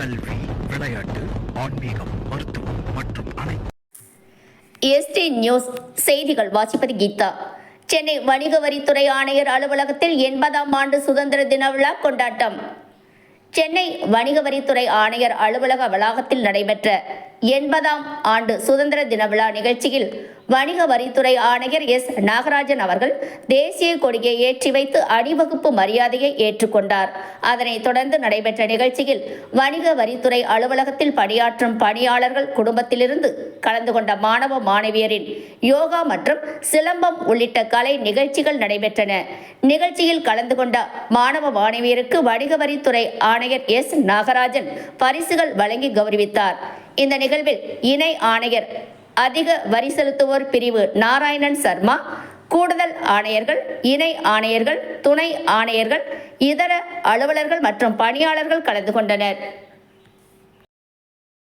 கல்வி, விளையாட்டு, ஆன்மீகம், மருத்துவம் மற்றும் அனைத்து எஸ்டி நியூஸ் செய்திகள் வாசிப்பது கீதா. சென்னை வணிக வரித்துறை ஆணையர் அலுவலகத்தில் 80ஆம் ஆண்டு சுதந்திர தின விழா கொண்டாட்டம். சென்னை வணிக வரித்துறை ஆணையர் அலுவலக வளாகத்தில் நடைபெற்ற 80ஆம் ஆண்டு சுதந்திர தின விழா நிகழ்ச்சியில் வணிக வரித்துறை ஆணையர் எஸ். நாகராஜன் அவர்கள் தேசிய கொடியை ஏற்றி வைத்து அணிவகுப்பு மரியாதையை ஏற்றுக்கொண்டார். அதனைத் தொடர்ந்து நடைபெற்ற நிகழ்ச்சியில் வணிக வரித்துறை அலுவலகத்தில் பணியாற்றும் பணியாளர்கள் குடும்பத்திலிருந்து கலந்து கொண்ட மாணவ மாணவியரின் யோகா மற்றும் சிலம்பம் உள்ளிட்ட கலை நிகழ்ச்சிகள் நடைபெற்றன. நிகழ்ச்சியில் கலந்து கொண்ட மாணவ மாணவியருக்கு வணிக வரித்துறை ஆணையர் எஸ். நாகராஜன் பரிசுகள் வழங்கி கௌரவித்தார். இந்த நிகழ்வில் இணை ஆணையர் அதிக வரி செலுத்துவோர் பிரிவு நாராயணன் சர்மா, கூடுதல் ஆணையர்கள், இணை ஆணையர்கள், துணை ஆணையர்கள், இதர அலுவலர்கள் மற்றும் பணியாளர்கள் கலந்து கொண்டனர்.